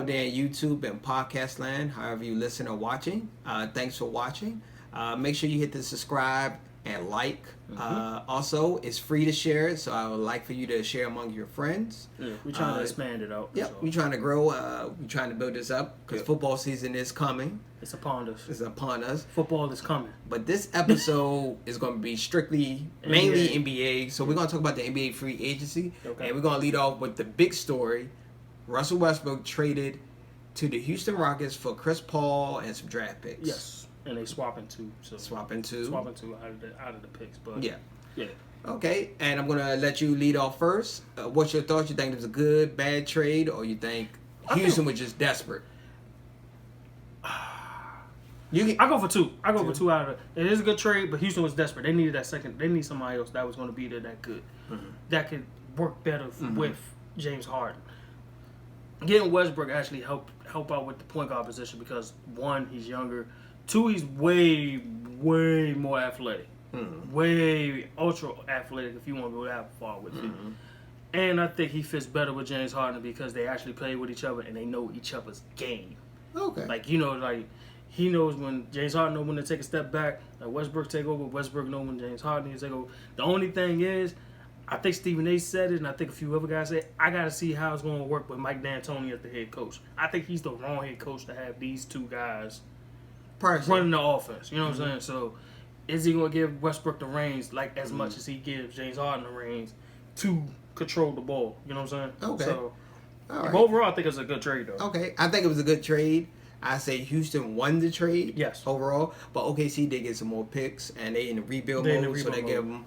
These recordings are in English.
out there in YouTube and podcast land, however you listen or watching. Thanks for watching. Make sure you hit the subscribe and like. Also, it's free to share it, so I would like for you to share among your friends. Yeah, we're trying to expand it out. Yep, we're trying to grow. We're trying to build this up because football season is coming. It's upon us. It's upon us. Football is coming. But this episode is going to be strictly, mainly NBA. So we're going to talk about the NBA free agency. Okay. And we're going to lead off with the big story. Russell Westbrook traded to the Houston Rockets for Chris Paul and some draft picks. Yes. And they swapping two. Swapping two out of the picks. But yeah. Okay, and I'm gonna let you lead off first. What's your thoughts? You think it was a good, bad trade, or you think Houston was just desperate? I go for two. For two out of it. It is a good trade, but Houston was desperate. They needed that second. They need somebody else that was going to be there that good, that could work better with James Harden. Getting Westbrook actually help out with the point guard position because one, he's younger. Two, he's way more athletic. Way ultra athletic if you want to go that far with it. And I think he fits better with James Harden because they actually play with each other and they know each other's game. Okay. He knows when James Harden knows when to take a step back. Like Westbrook take over. Westbrook knows when James Harden needs to take over. The only thing is, I think Stephen A. said it, and I think a few other guys said, I got to see how it's going to work with Mike D'Antoni as the head coach. I think he's the wrong head coach to have these two guys running the offense. You know what I'm saying? So, is he going to give Westbrook the reins like as much as he gives James Harden the reins to control the ball? You know what I'm saying? Okay. So, right. Overall, I think it's a good trade, though. Okay. I think it was a good trade. I say Houston won the trade. Yes. Overall. But OKC did get some more picks, and they in the rebuild mode, so they give them.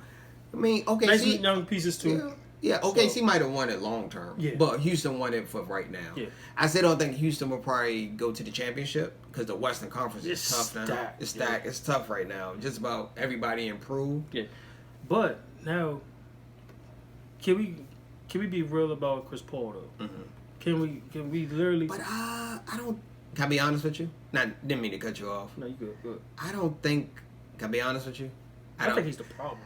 I mean, OKC. Nice young pieces, too. Yeah, OKC might have won it long term, but Houston won it for right now. Yeah. I still don't think Houston will probably go to the championship because the Western Conference is tough now. It's stacked. It's tough right now. Just about everybody improved. Yeah, but now, can we be real about Chris Paul though? Can we literally? But I don't. Can I be honest with you? Didn't mean to cut you off. No, you good. Good. I don't think. Can I be honest with you? I think he's the problem.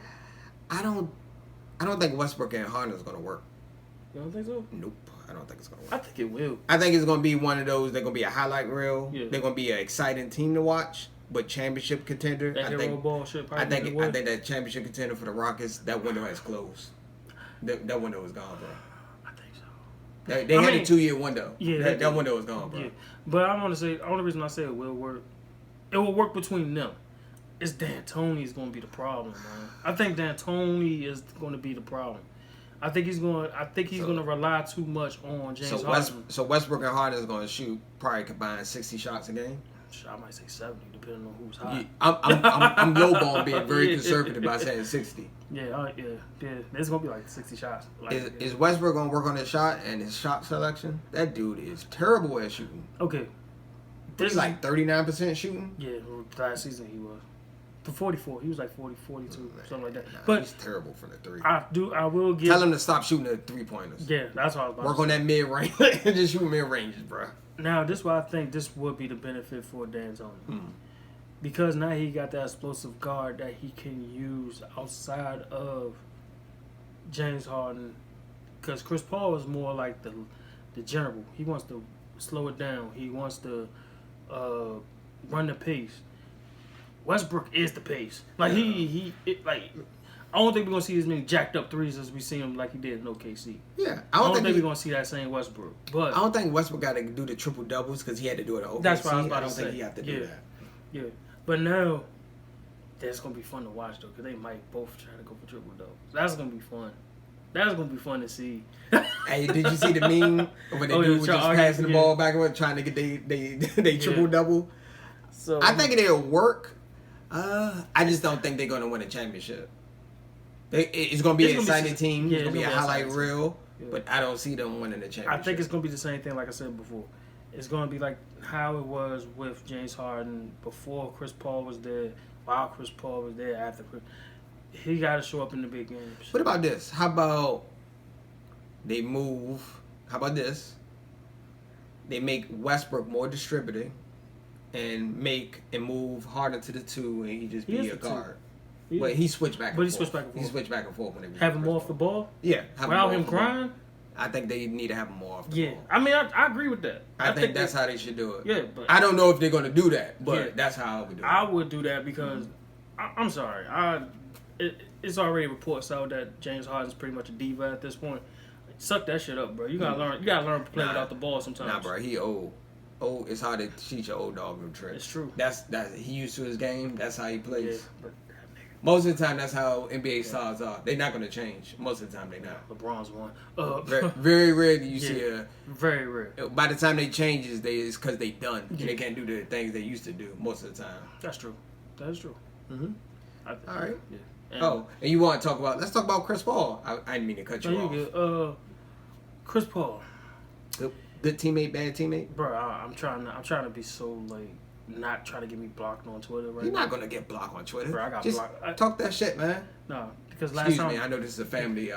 I don't think Westbrook and Harden is going to work. You don't think so? Nope. I don't think it's going to I work. think it will. I think it's going to be one of those, they're going to be a highlight reel. Yeah. They're going to be an exciting team to watch, but championship contender. I think that championship contender for the Rockets, that window has closed. That window is gone, bro. I think so. They had a 2-year window. Yeah. That window is gone, bro. Yeah. But I want to say, the only reason I say it will work between them. It's D'Antoni is going to be the problem, man. I think D'Antoni is going to be the problem. I think he's going to rely too much on James Harden. So Westbrook and Harden is going to shoot probably combined 60 shots a game. I might say 70, depending on who's hot. Yeah, I'm lowballing, being very conservative by saying 60. Yeah. There's going to be like 60 shots. Is Westbrook going to work on his shot and his shot selection? That dude is terrible at shooting. Okay. He's like 39% shooting. Yeah, last season he was. For 44, he was like 40, 42, something like that. Nah, but he's terrible for the three. I will give. Tell him to stop shooting the 3-pointers. Yeah, that's what I was about Work on that mid range. Just shoot mid ranges, bro. Now, this is why I think this would be the benefit for D'Antoni. Because now he got that explosive guard that he can use outside of James Harden. Because Chris Paul is more like the general. He wants to slow it down. He wants to run the pace. Westbrook is the pace. Like I don't think we're gonna see as many jacked up threes as we see him like he did in OKC. Yeah, I don't think we're gonna see that same Westbrook. But I don't think Westbrook got to do the triple doubles because he had to do it at OKC. That's what I was about to say. I don't think he have to do that. Yeah, but now that's gonna be fun to watch though because they might both try to go for triple doubles. That's gonna be fun. That's gonna be fun to see. Hey, did you see the meme when the dude was just passing the ball back and forth trying to get they triple double? So I think it'll work. I just don't think they're going to win a championship. It's going to be an exciting team. It's going to be a highlight reel, but I don't see them winning the championship. I think it's going to be the same thing like I said before. It's going to be like how it was with James Harden before Chris Paul was there, while Chris Paul was there, after Chris. He got to show up in the big games. What about this? How about they move? How about this? They make Westbrook more distributing. And move Harden to the 2, and he just be a guard. But he switched back and forth. He switched back and forth. He switched back and forth whenever. Have him off the ball? Yeah. Without him crying? I think they need to have him more off the ball. I mean, I agree with that. I think that's how they should do it. Yeah, but I don't know if they're going to do that, but that's how I would do it. I would do that because I'm sorry. It's already reports out that James Harden's pretty much a diva at this point. Suck that shit up, bro. You gotta learn. You gotta learn to play without the ball sometimes. Nah, bro. He old. It's hard to teach an old dog new tricks. It's true. That's he used to his game. That's how he plays. Yeah, but most of the time, that's how NBA stars are. They're not gonna change. Most of the time, they're not. LeBron's one. Very, very rare do you see a. Very rare. By the time they change, it's because they done. Yeah. They can't do the things they used to do most of the time. That's true. That is true. Mm-hmm. All right. Yeah. And you want to talk about? Let's talk about Chris Paul. I didn't mean to cut you off. Good. Chris Paul. Good teammate, bad teammate. Bro, I'm trying to be so like not trying to get me blocked on Twitter right now. You're not gonna get blocked on Twitter. Bro, I got just blocked. Talk that shit, man. No, because Excuse me, I know this is a family.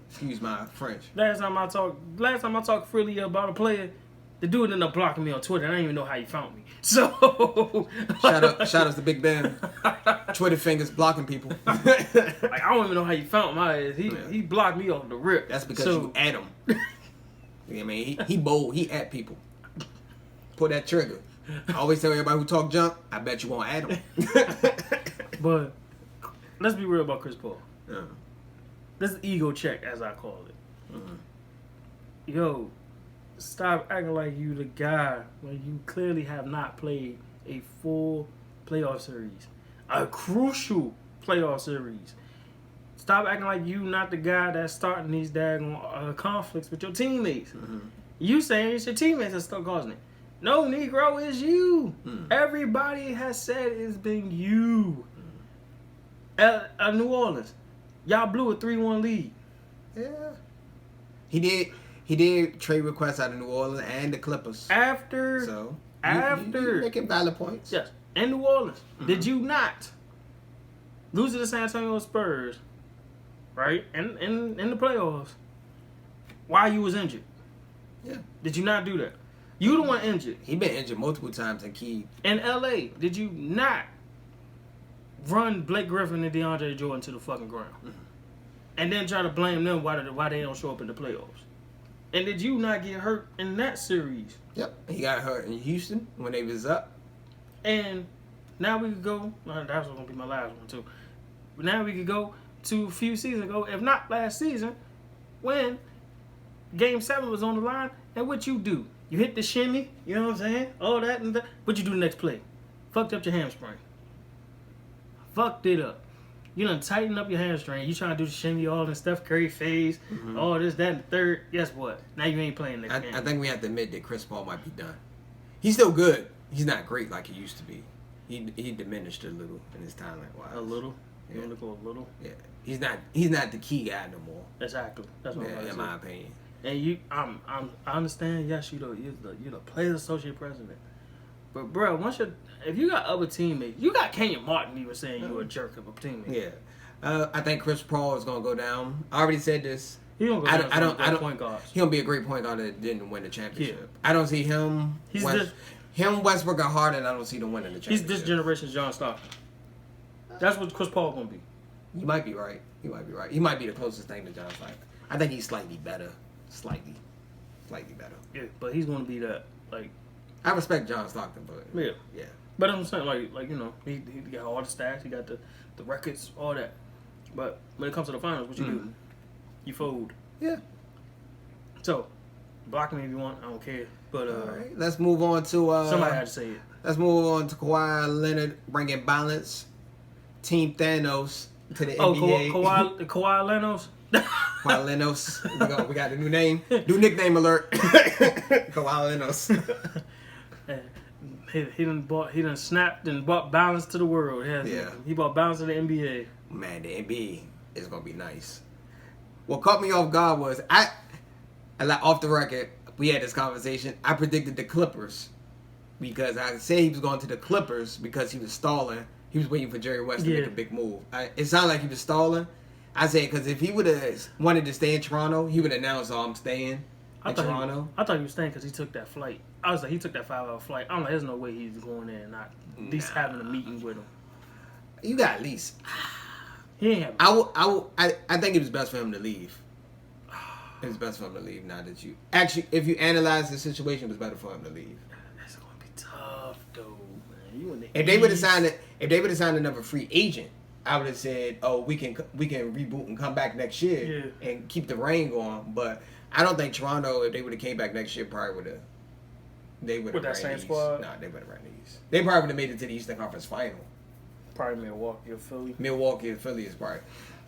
Excuse my French. Last time I talked freely about a player, the dude ended up blocking me on Twitter. I don't even know how he found me. So shout out to Big Ben. Twitter fingers blocking people. Like I don't even know how he found my ass. He blocked me off the rip. That's because you at him. You know what I mean? He bold. He at people. Pull that trigger. I always tell everybody who talk junk, I bet you won't at him. But let's be real about Chris Paul. This is ego check, as I call it. Mm-hmm. Yo, stop acting like you the guy when you clearly have not played a full playoff series. A crucial playoff series. Stop acting like you not the guy that's starting these daggone conflicts with your teammates. Mm-hmm. You saying it's your teammates that's still causing it. No, Negro, it's you. Everybody has said it's been you. At New Orleans, y'all blew a 3-1 lead. Yeah. He did trade requests out of New Orleans and the Clippers. After you're making valid points. Yes. In New Orleans. Did you not lose to the San Antonio Spurs, right? In the playoffs while you was injured? Yeah. Did you not do that? You the one injured. He been injured multiple times in key. In LA, did you not run Blake Griffin and DeAndre Jordan to the fucking ground? And then try to blame them why they don't show up in the playoffs? And did you not get hurt in that series? Yep. He got hurt in Houston when they was up. And now we could go, that was going to be my last one too. Now we could go to a few seasons ago, if not last season, when Game 7 was on the line, and what you do? You hit the shimmy, you know what I'm saying? All that and that. What you do the next play? Fucked up your hamstring. Fucked it up. You done tighten up your hamstring. You trying to do the shimmy all in Steph Curry phase, all this, that, and the third. Guess what? Now you ain't playing next game. I think we have to admit that Chris Paul might be done. He's still good. He's not great like he used to be. He diminished a little in his talent. A little? You want to go a little? Yeah. He's not the key guy no more. Exactly. That's what I'm in my opinion. And I understand. Yes, you're the Players Associate President. But bro, if you got other teammates, you got Kenyon Martin even saying you a jerk of a teammate. Yeah, I think Chris Paul is gonna go down. I already said this. He don't go down. I don't. Point guards. He gonna be a great point guard that didn't win the championship. Yeah. I don't see him. Westbrook, and Harden. I don't see them winning the championship. He's this generation's John Stockton. That's what Chris Paul gonna be. You might be right. He might be the closest thing to John Stockton. I think he's slightly better. Slightly better. Yeah, but he's gonna be that. Like, I respect John Stockton, but yeah. But I'm saying like you know he got all the stats, he got the records, all that. But when it comes to the finals, what you do? You fold. Yeah. So block me if you want. I don't care. But all right, let's move on to somebody had to say it. Let's move on to Kawhi Leonard bringing balance. Team Thanos to the NBA. Kawhi Leonard. Kawhi Leonard. We got a new name. New nickname alert. Kawhi Leonard. He done snapped and brought balance to the world. Yeah. He brought balance to the NBA. Man, the NBA is gonna be nice. What caught me off guard was I off the record, we had this conversation. I predicted the Clippers because I said he was going to the Clippers because he was stalling. He was waiting for Jerry West to make a big move. It sounded like he was stalling. I said because if he would have wanted to stay in Toronto, he would announce, "Oh, I'm staying in Toronto." I thought he was staying because he took that flight. I was like, he took that 5-hour flight. I'm like, there's no way he's going there and not at least having a meeting with him. You got at least. He ain't have. I think it was best for him to leave. It's best for him to leave. Now that you actually, if you analyze the situation, it was better for him to leave. That's gonna be tough, though, man. You in the if they would have signed another free agent, I would have said, "Oh, we can reboot and come back next year and keep the reign going." But I don't think Toronto, if they would have came back next year, probably would have. They would have. With that same squad? Nah, they would have ran these. They probably would have made it to the Eastern Conference Final. Probably Milwaukee or Philly. Milwaukee or Philly is probably.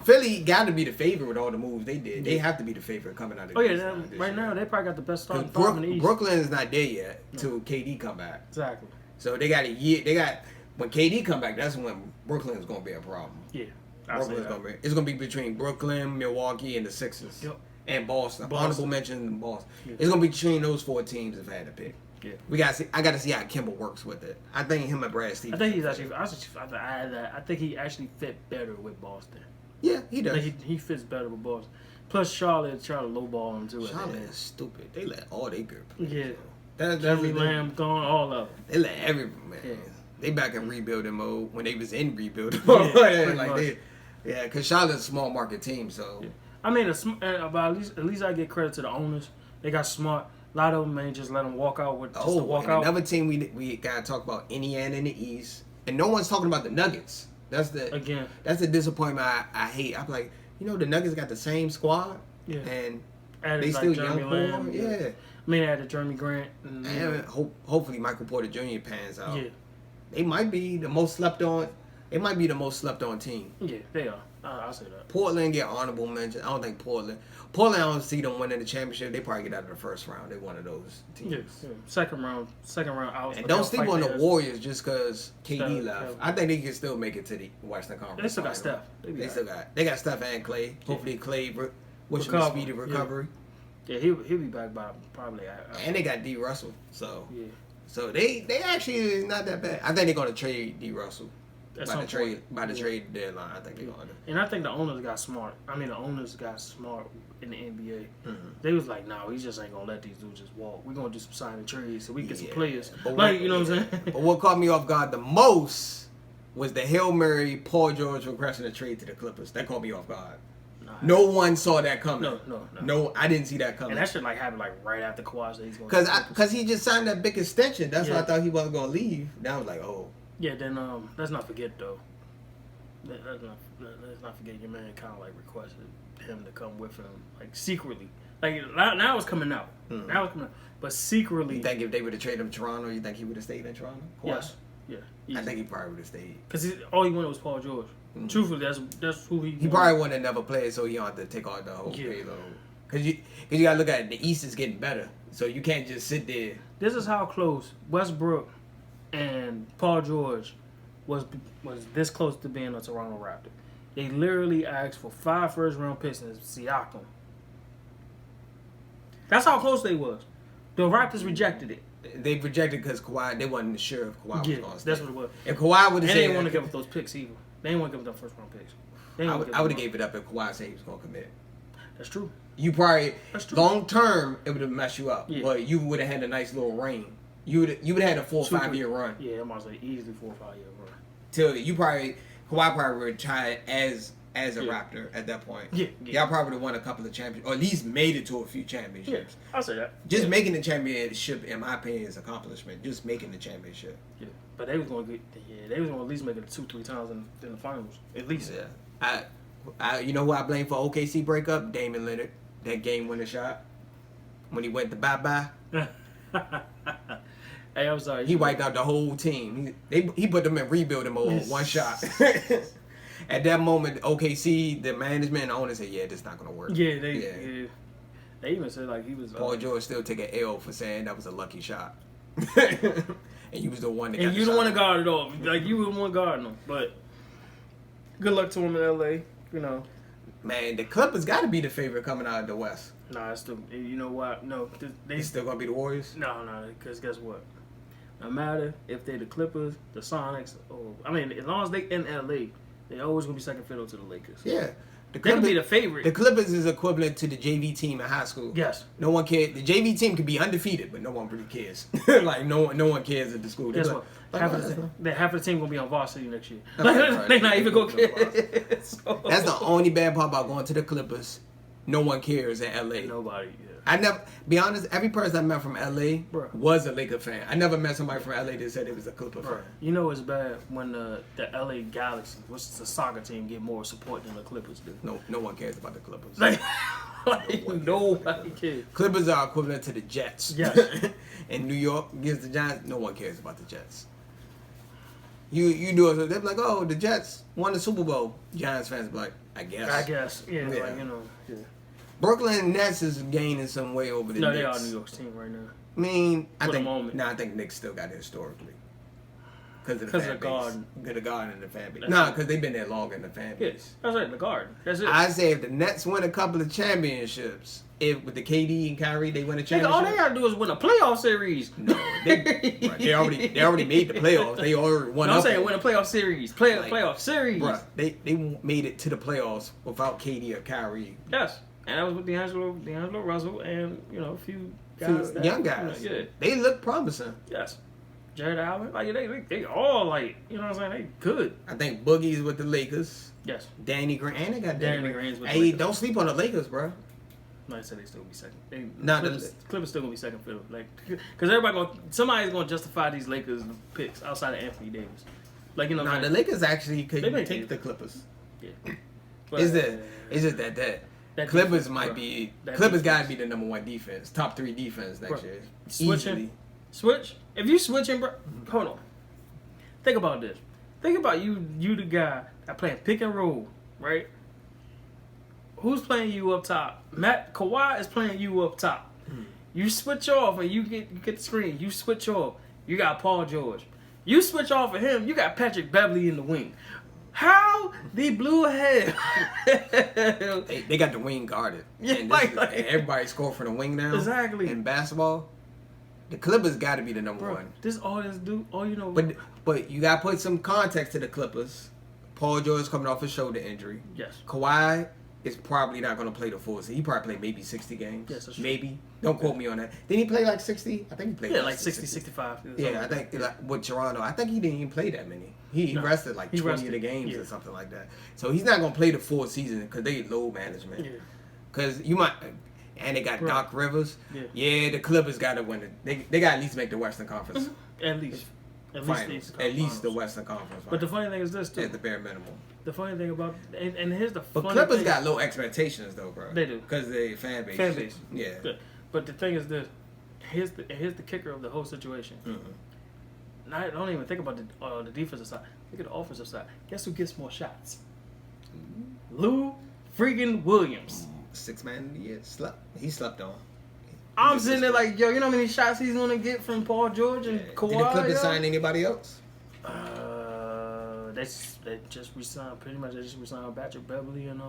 Philly got to be the favorite with all the moves they did. They have to be the favorite coming out of the East. Right now they probably got the best starting five in the East. Brooklyn is not there yet till KD come back. Exactly. So they got a year. They got when KD come back. That's when Brooklyn is going to be a problem. Yeah. Brooklyn's going to be. It's going to be between Brooklyn, Milwaukee, and the Sixers. Yep. And Boston. Honorable mention in Boston. Yeah. It's going to be between those 4 teams if I had to pick. Yeah. I got to see how Kimball works with it. I think him and Brad Stevens. I think he's actually. I think he actually fit better with Boston. Yeah, he does. He fits better with Boston. Plus, Charlotte tried to lowball him too. Charlotte is stupid. They let all they good players. Yeah. That's Jeremy Lamb gone, all of them. They let everyone, man. Yeah. They back in rebuilding mode when they was in rebuilding mode. Yeah, because Charlotte's a small market team, so. Yeah. I mean, but at least I give credit to the owners. They got smart. A lot of them may just let them walk out with just to walk out. Another team we gotta talk about, Indiana in the East, and no one's talking about the Nuggets. That's the disappointment I hate. I'm like, the Nuggets got the same squad, and they still young for them. Yeah. I mean, added Jeremy Grant. And hopefully Michael Porter Jr. pans out. Yeah. They might be the most slept on. It might be the most slept on team. Yeah, they are. I'll say that. Portland get honorable mention. I don't think Portland, I don't see them winning the championship. They probably get out of the first round. They one of those teams. Yeah. Second round out. And don't sleep on the Warriors just because KD left. I think they can still make it to the Western Conference. They still got Steph. They got Steph and Clay. Hopefully Clay, speedy recovery. Yeah, he'll be back by probably. And they got D. Russell, so they actually is not that bad. I think they're gonna trade D. Russell. By the trade deadline, I think they're going to. And I think the owners got smart. The owners got smart in the NBA. Mm-hmm. They was like, "No, we just ain't gonna let these dudes just walk. We're gonna do some signing trades so we get some players." You know what I'm saying? But what caught me off guard the most was the Hail Mary Paul George requesting a trade to the Clippers. That caught me off guard. No one saw that coming. No, I didn't see that coming. And that should happen right after Kawhi said he's going. Because he just signed that big extension. That's why I thought he wasn't gonna leave. Now I was like, oh. Yeah, then let's not forget though. Let's not forget your man kind of requested him to come with him secretly. Now it's coming out. Mm-hmm. Now it's coming out, but secretly. You think if they would have traded him to Toronto, you think he would have stayed in Toronto? Yes. Yeah. Easy. I think he probably would have stayed. Because all he wanted was Paul George. Mm-hmm. Truthfully, that's who he. He probably wanted to never play, so he don't have to take all the whole payload. Because you gotta look at it, the East is getting better, so you can't just sit there. This is how close Westbrook and Paul George was this close to being a Toronto Raptor. They literally asked for 5 first-round picks and Siakam. That's how close they was. The Raptors rejected it. They rejected because Kawhi. They wasn't sure if Kawhi was going to stay. That's what it was. If Kawhi would have said, they didn't want to give up those picks either. They didn't want to give up those first-round picks. I would have gave it up if Kawhi said he was going to commit. That's true. You probably long term it would have messed you up, but you would have had a nice little reign. You would have had a 4 or 5 year run. Yeah, I'm about to say easily 4 or 5 year run. Till Kawhi probably retired as a Raptor at that point. Yeah. Y'all probably would have won a couple of championships, or at least made it to a few championships. Yeah, I'll say that. Just making the championship, in my opinion, is an accomplishment. Just making the championship. Yeah, but they was going to at least make it 2-3 times in the finals, at least. Yeah. You know who I blame for OKC breakup? Damian Lillard. That game winner shot when he went to bye. Hey, I'm sorry. He wiped out the whole team. He put them in rebuilding mode. One shot. At that moment, OKC, the management and the owner said, "Yeah, this is not gonna work." Yeah, they even said he was. Paul George still take an L for saying that was a lucky shot. And you was the one that. And you the one that guarded off. You were the one guarding them. But good luck to him in LA. Man, the Clippers got to be the favorite coming out of the West. Nah, it's still. You know what? No, they still gonna be the Warriors. No, because guess what? No matter if they're the Clippers, the Sonics, as long as they in LA, they always gonna be second fiddle to the Lakers. Yeah, they can be the favorite. The Clippers is equivalent to the JV team in high school. Yes. No one cares. The JV team could be undefeated, but no one really cares. No one cares at the school. Guess what? Half of the team gonna be on varsity next year. They're not even gonna care. So. That's the only bad part about going to the Clippers. no one cares in LA. Nobody. Yeah. I never, be honest, every person I met from LA Bruh. was a Laker fan. I never met somebody from LA that said it was a Clipper fan. You know it's bad when the LA Galaxy, which is a soccer team, get more support than the Clippers do. No one cares about the Clippers. Nobody cares. Clippers are equivalent to the Jets. Yes. In New York against the Giants, no one cares about the Jets. You do it, they're like, oh, the Jets won the Super Bowl. Giants fans be like, I guess. Yeah. Like, yeah. Brooklyn Nets is gaining some way over the Knicks. No, they are New York's team right now. I mean, I moment. think Knicks still got it historically. Because of the Garden. Because of the Garden and the fan base. No, because they've been there longer in the fan base. Yes, that's right, the Garden. That's it. I say if the Nets win a couple of championships, if with the KD and Kyrie they win a championship, all they gotta do is win a playoff series. No, they already made the playoffs. They already won. No, I'm saying win a playoff series. Playoff series. Bruh, they made it to the playoffs without KD or Kyrie. Yes, and that was with D'Angelo Russell and a few guys, young guys. They look promising. Yes. Jared Allen, they all what I'm saying, they good. I think Boogie's with the Lakers. Yes. Danny Green, and they got Danny Green's with the Lakers. Don't sleep on the Lakers, bro. No, I said they still be second. Clippers still gonna be second fiddle, because somebody's gonna justify these Lakers picks outside of Anthony Davis. The Lakers actually could take the Clippers. Yeah. It's just that Clippers might be Clippers gotta be the number one defense, top 3 defense next year. Switch. If you switching, bro, hold on. Think about this. Think about you the guy that playing pick and roll, right? Who's playing you up top? Kawhi is playing you up top. You switch off and you get the screen. You switch off. You got Paul George. You switch off of him. You got Patrick Beverly in the wing. How the blue head? they got the wing guarded. Yeah, and everybody score for the wing now. Exactly. In basketball, the Clippers got to be the number one. This all this do. All you know. But you got to put some context to the Clippers. Paul George coming off a shoulder injury. Yes. Kawhi is probably not going to play the full season. He probably played maybe 60 games. Yes, that's maybe. True. Don't quote me on that. Didn't he play like 60? I think he played like 60, 65. Yeah, I think with Toronto. I think he didn't even play that many. He rested like 20 of the games or something like that. So he's not going to play the full season because they load management. Yeah. Because you might... And they got Doc Rivers. Yeah, the Clippers got to win it. They got to at least make the Western Conference. At least the Western Conference. But the funny thing is this, too. At the bare minimum. The funny thing about... And here's the funny But Clippers thing. got low expectations, though, bro. They do. Because they fan base. Yeah. Good. But the thing is this. Here's the kicker of the whole situation. Mm-hmm. I don't even think about the defensive side. Look at the offensive side. Guess who gets more shots? Lou freaking Williams. 6 man of the year. He slept on. I'm sitting there like, yo, you know how many shots he's gonna get from Paul George and Kawhi? Did the Clippers sign anybody else? They just resigned. Pretty much, they just resigned Patrick Beverly and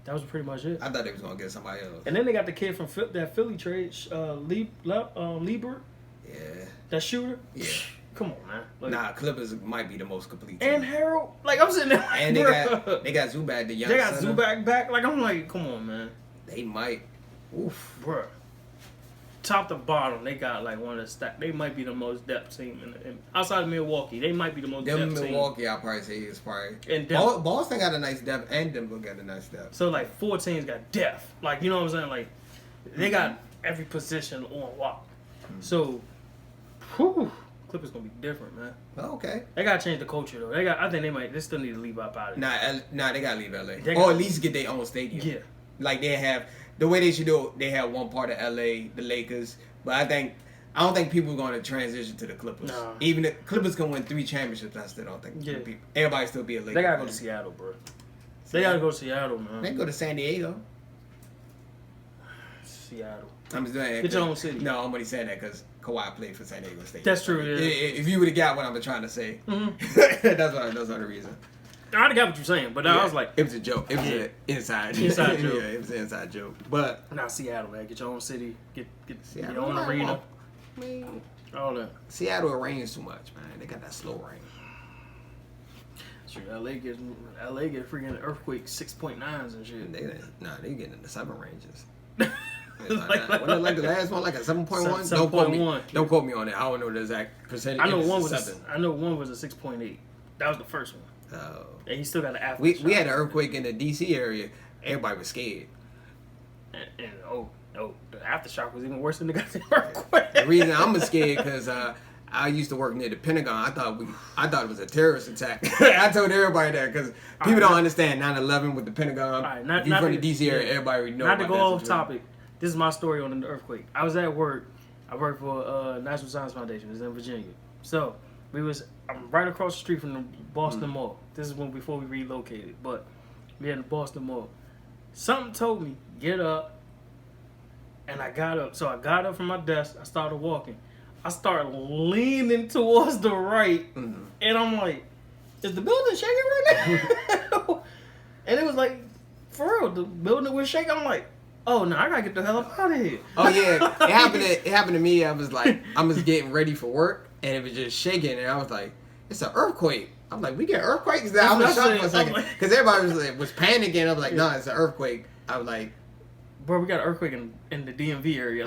that was pretty much it. I thought they was gonna get somebody else. And then they got the kid from that Philly trade, Lieber. Yeah. That shooter. Yeah. Come on, man. Nah, Clippers might be the most complete team. And Harold, I'm sitting there. And they got Zubac, the young. They got Zubac back. I'm like, come on, man. They might. Oof, bro. Top to bottom, they got one of the stack. They might be the most depth team outside of Milwaukee. They might be the most depth team. Milwaukee, I'll probably say is probably. And Boston got a nice depth, and Denver got a nice depth. So 4 teams got depth. You know what I'm saying? They got every position on lock. Mm-hmm. So, whew. Clippers gonna be different, man. Okay. They gotta change the culture though. I think they still need to leave up out of it. Nah, they gotta leave LA. Or at least get their own stadium. Yeah. They have the way they should do it, they have one part of LA, the Lakers. But I don't think people are gonna transition to the Clippers. No. Even the Clippers can win 3 championships, I still don't think everybody still be a Laker. They gotta go to Seattle, bro. They gotta go to Seattle, man. They can go to San Diego. Seattle. I'm just doing it. Get your own city. No, I'm only saying that because Kawhi played for San Diego State. That's true. Yeah. If you would have got what I'm trying to say, that's the reason. I got what you're saying, but I was like, it was a joke. It was an inside joke. Yeah, it was an inside joke. But now Seattle, man, get your own city, get Seattle, your own arena. All that. Seattle rains too much, man. They got that slow rain. Sure, LA get freaking earthquake 6.9s and shit. They getting in the 7 ranges. Like the last one, like a 7.1. Don't quote me on it. I don't know the exact percentage. I know one was a 6.8. That was the first one. Oh. And he still got an after. We had an earthquake in the DC area. Everybody was scared. And the aftershock was even worse than the goddamn earthquake. The reason I'm scared because I used to work near the Pentagon. I thought it was a terrorist attack. I told everybody that because people don't understand 9/11 with the Pentagon. If you're from the DC area, everybody knows. Not to go off topic. This is my story on the earthquake. I was at work. I worked for National Science Foundation. It was in Virginia. So I'm right across the street from the Boston Mall. This is before we relocated, but we had the Boston Mall. Something told me get up. And I got up. So I got up from my desk. I started walking. I started leaning towards the right. And I'm like, is the building shaking right now? And it was like, for real, the building was shaking. I'm like, oh, no, I got to get the hell up out of here. Oh, yeah. It happened to me. I was like, I was getting ready for work. And it was just shaking. And I was like, it's an earthquake. I'm like, we get earthquakes now? I was shocked for a second. Because everybody was panicking. I was like, no, it's an earthquake. I was like, bro, we got an earthquake in the DMV area.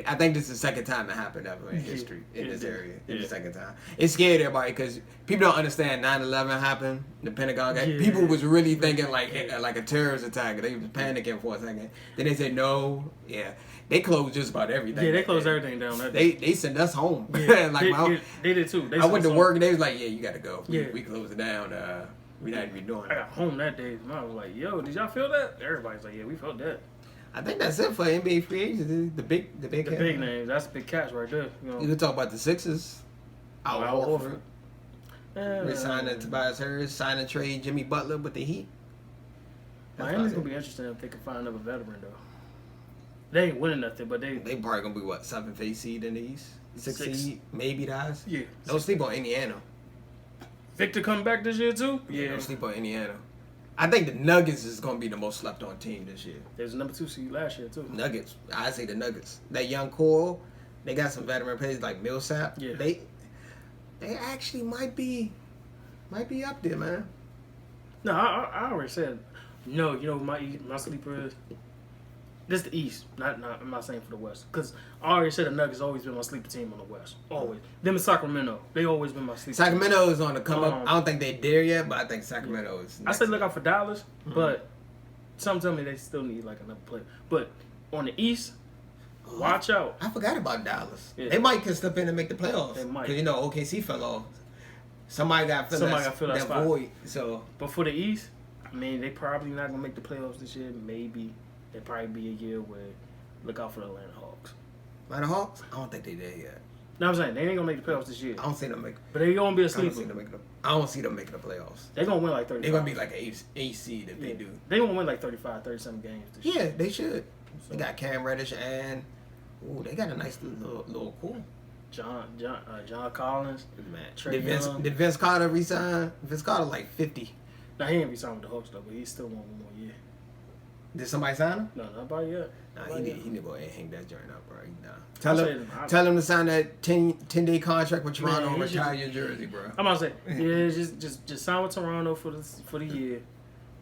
I think this is the second time it happened ever in history in this area. It's the second time. It scared everybody because people don't understand 9/11 happened. The Pentagon got people was really thinking like a terrorist attack. They was panicking for a second. Then they said no. Yeah, they closed just about everything. Yeah, they closed everything down. They sent us home. Yeah, they did too. I went to work and they was like, yeah, you got to go. We closed it down. We not even doing that. I got home that day and I was like, yo, did y'all feel that? Everybody's like, yeah, we felt that. I think that's it for NBA free agents. The big names. That's big cats right there. You can talk about the Sixers. Al Horford. We're signing Tobias Harris, sign and trade Jimmy Butler with the Heat. Miami's gonna be interesting if they can find another veteran though. They ain't winning nothing, but they probably gonna be what 7th, 8th seed in the East, 6th seed, maybe the highest. Yeah. Don't sleep on Indiana. Victor come back this year too? Yeah. Don't sleep on Indiana. I think the Nuggets is going to be the most slept on team this year. There's a number 2 seed last year too. Nuggets. I say the Nuggets. That young core, they got some veteran players like Millsap. Yeah. They actually might be up there, man. No, I already said no. You know my sleeper is. This is the East. I'm not saying for the West. Because I already said the Nuggets always been my sleeper team on the West. Always. Them and Sacramento. They always been my sleeper Sacramento is on the come up. I don't think they're there yet, but I think Sacramento is next. I said look out for Dallas, but some tell me they still need like another player. But on the East, watch out. I forgot about Dallas. Yeah. They might can step in and make the playoffs. They might. Because, OKC fell off. Somebody got to fill that void. So. But for the East, I mean, they probably not going to make the playoffs this year. Maybe. It'd probably be a year where look out for the Atlanta Hawks. Atlanta Hawks? I don't think they're there yet. No, I'm saying they ain't gonna make the playoffs this year. I don't see them make. But they gonna be a sleeper. I don't see them making the playoffs. They're gonna win like 35. They're gonna be like an 8 seed if they do. They gonna win like 35, 37 games this year. Yeah, they should. So. They got Cam Reddish and they got a nice little core. John Collins, man. Did Vince Carter resign? Vince Carter like 50. Now he ain't resigned with the Hawks though, but he still want one more year. Did somebody sign him? No, not by yet. Nah, he need to go ahead and hang that joint up, bro. Nah. Tell him to sign that 10-day contract with Toronto and retire your jersey, bro. I'm about to say, yeah, just sign with Toronto for the year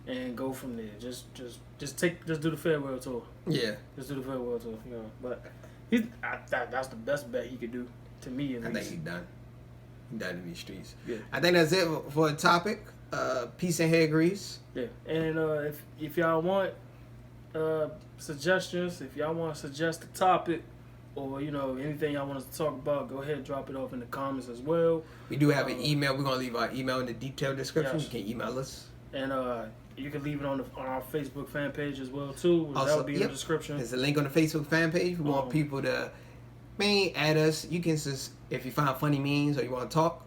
and go from there. Just do the farewell tour. Yeah. Just do the farewell tour. But that's the best bet he could do to me. I think he's done. He's done in these streets. Yeah. I think that's it for a topic. Peace and hair grease. Yeah, and if y'all want suggestions, if y'all want to suggest a topic or anything y'all want us to talk about, go ahead and drop it off in the comments as well. We do have an email. We're gonna leave our email in the detailed description. Yes. You can email us, and you can leave it on our Facebook fan page as well too. Also, that'll be in the description. There's a link on the Facebook fan page. We want people to add us. You can just if you find funny memes or you want to talk.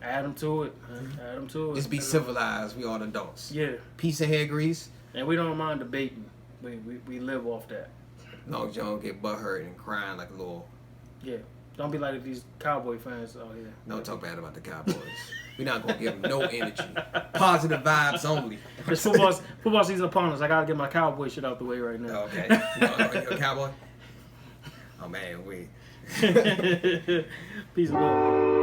Add them to it. Add them to it. Just be civilized. We all adults. Yeah. Peace and hair grease. And we don't mind debating. We live off that. No, you don't get butthurt and crying like a little. Yeah. Don't be like these Cowboy fans out here. Don't talk bad about the Cowboys. We're not going to give them no energy. Positive vibes only. It's football season upon us. I got to get my Cowboy shit out the way right now. Okay. You a Cowboy? Oh, man, wait. Peace and love.